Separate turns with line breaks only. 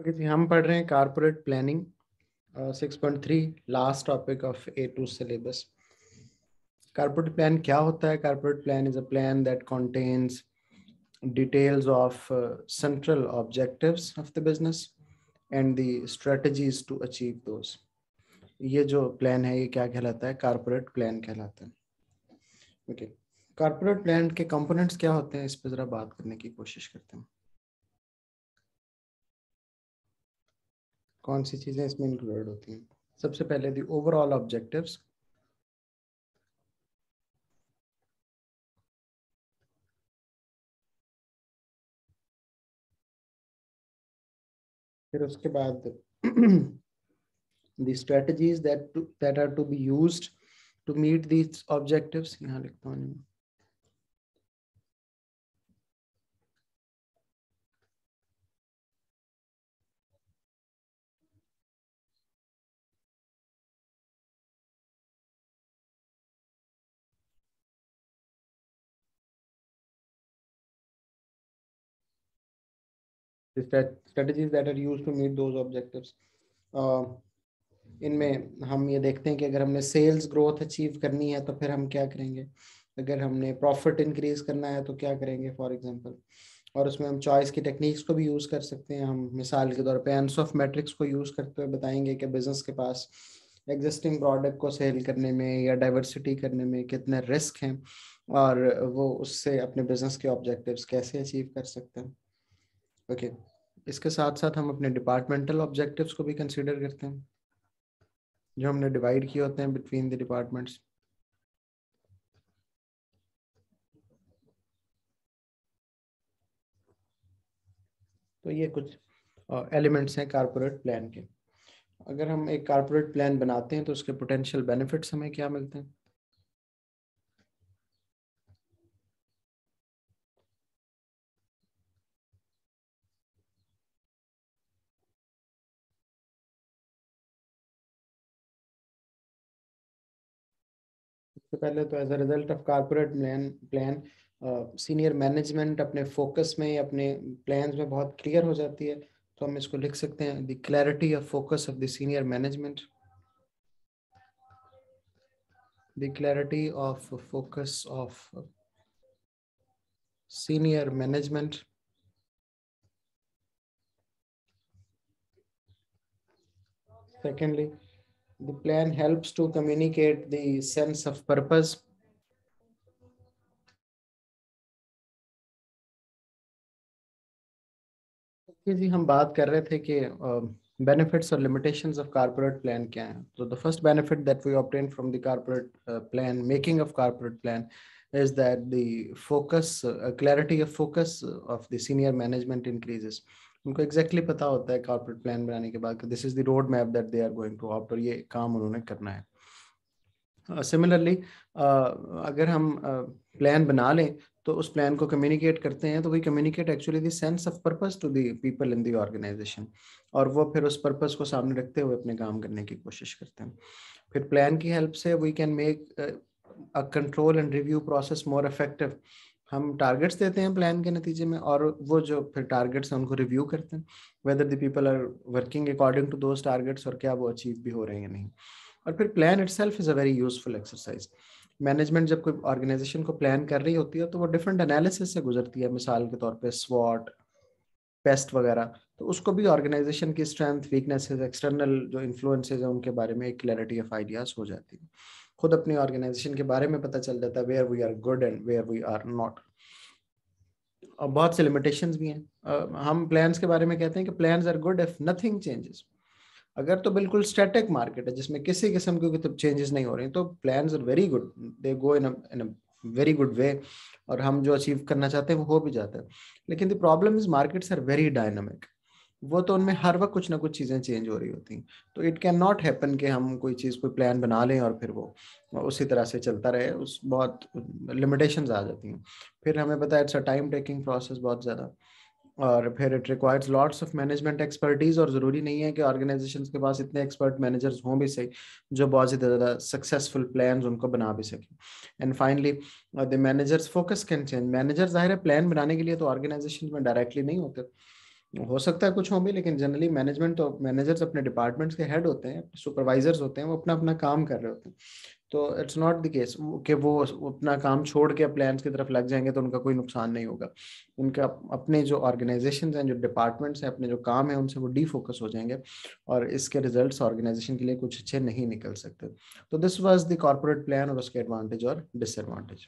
Okay जी, हम पढ़ रहे हैं corporate planning 6.3 last topic of A2 syllabus. Corporate plan क्या होता है? Corporate plan is a plan that contains details of central objectives of the business and the strategies to achieve those. ये जो plan है ये क्या कहलाता है? कारपोरेट प्लान कहलाता है। ओके, कारपोरेट प्लान के कंपोनेंट्स क्या होते हैं, इस पर जरा बात करने की कोशिश करते हैं। कौन सी चीजें इसमें इंक्लूडेड होती हैं? सबसे पहले दी ओवरऑल ऑब्जेक्टिव्स, फिर उसके बाद the strategies that are to be used to meet these objectives। यहाँ लिखता हूँ मैं। The strategies that are used to meet those objectives। इनमें हम ये देखते हैं कि अगर हमने सेल्स ग्रोथ अचीव करनी है तो फिर हम क्या करेंगे, अगर हमने प्रॉफिट इंक्रीज करना है तो क्या करेंगे फॉर एग्जांपल। और उसमें हम चॉइस की टेक्निक्स को भी यूज़ कर सकते हैं। हम मिसाल के तौर पे एनसॉफ मैट्रिक्स को यूज़ करते हुए बताएंगे कि बिजनेस के पास एग्जिस्टिंग प्रोडक्ट को सेल करने में या डाइवर्सिटी करने में कितने रिस्क हैं और वो उससे अपने बिजनेस के ऑब्जेक्टिव्स कैसे अचीव कर सकते हैं। ओके, इसके साथ साथ हम अपने डिपार्टमेंटल ऑब्जेक्टिव्स को भी कंसीडर करते हैं जो हमने डिवाइड किए होते हैं बिटवीन द डिपार्टमेंट्स। तो ये कुछ एलिमेंट्स हैं कारपोरेट प्लान के। अगर हम एक कारपोरेट प्लान बनाते हैं तो उसके पोटेंशियल बेनिफिट्स हमें क्या मिलते हैं? सबसे पहले तो as a result of corporate plan senior management अपने फोकस में, अपने प्लान्स में बहुत क्लियर हो जाती है। तो हम इसको लिख सकते हैं the clarity of focus of the senior management. The clarity of focus of senior management. Secondly, the plan helps to communicate the sense of purpose। जी, हम बात कर रहे थे कि benefits और limitations of corporate plan क्या हैं। So the first benefit that we obtain from the corporate plan, making of corporate plan, is that the focus, clarity of focus of the senior management increases। उनको exactly पता होता है corporate plan बनाने के बाद कि this is the road map that they are going to opt, और ये काम उन्होंने करना है। सिमिलरली अगर हम प्लान बना लें तो उस प्लान को कम्युनिकेट करते हैं तो we communicate actually the sense of purpose to the people in the organisation, और वो फिर उस पर्पस को सामने रखते हुए अपने काम करने की कोशिश करते हैं। फिर प्लान की हेल्प से we can make a control and review process more effective. हम टारगेट्स देते हैं प्लान के नतीजे में, और वो जो फिर टारगेट्स हैं उनको रिव्यू करते हैं whether the people are working according to those targets, और क्या वो अचीव भी हो रहे हैं या नहीं। और फिर plan itself is a very useful exercise. Management जब कोई ऑर्गेनाइजेशन को प्लान कर रही होती है तो वो डिफरेंट एनालिसिस से गुजरती है, मिसाल के तौर पे स्वॉट, पेस्ट वगैरह। तो उसको भी ऑर्गेनाइजेशन की स्ट्रेंथ, वीकनेसेस, एक्सटर्नल जो इन्फ्लुएंसेस हैं उनके बारे में एक क्लैरिटी ऑफ आइडियाज हो जाती है। खुद अपनी ऑर्गेनाइजेशन के बारे में पता चल जाता है where we are good and where we are not. और बहुत से लिमिटेशंस भी हैं। हम प्लान्स के बारे में कहते हैं कि plans are good if nothing changes. अगर तो बिल्कुल स्टैटिक मार्केट है जिसमें किसी किस्म की तो चेंजेस नहीं हो रहे हैं तो plans are very good, they go in a very good way, और हम जो अचीव करना चाहते हैं वो हो भी जाता है। लेकिन the problem is markets are very dynamic. वो तो उनमें हर वक्त कुछ ना कुछ चीज़ें चेंज हो रही होती हैं। तो इट कैन नॉट हैपन कि हम कोई चीज़, कोई प्लान बना लें और फिर वो उसी तरह से चलता रहे। उस बहुत लिमिटेशंस आ जाती हैं। फिर हमें पता है it's a time taking process बहुत ज़्यादा, और फिर it requires lots of management expertise. और ज़रूरी नहीं है कि ऑर्गेनाइजेशंस के पास इतने एक्सपर्ट मैनेजर्स हों भी सही जो बहुत ज़्यादा सक्सेसफुल प्लान्स उनको बना भी सकें। And finally the managers focus can change. Manager ज़ाहिर है प्लान बनाने के लिए तो ऑर्गेनाइजेशन में डायरेक्टली नहीं होते, हो सकता है कुछ हो भी, लेकिन जनरली मैनेजमेंट तो मैनेजर्स अपने डिपार्टमेंट्स के हेड होते हैं, सुपरवाइजर्स होते हैं, वो अपना अपना काम कर रहे होते हैं। तो इट्स नॉट द केस कि वो अपना काम छोड़ के प्लान्स की तरफ लग जाएंगे तो उनका कोई नुकसान नहीं होगा। उनका अपने जो ऑर्गेनाइजेशन हैं, जो डिपार्टमेंट्स हैं, अपने जो काम है उनसे वो डीफोकस हो जाएंगे, और इसके रिजल्ट्स ऑर्गेनाइजेशन के लिए कुछ अच्छे नहीं निकल सकते। तो this was the corporate plan और उसके एडवांटेज और डिसएडवांटेज।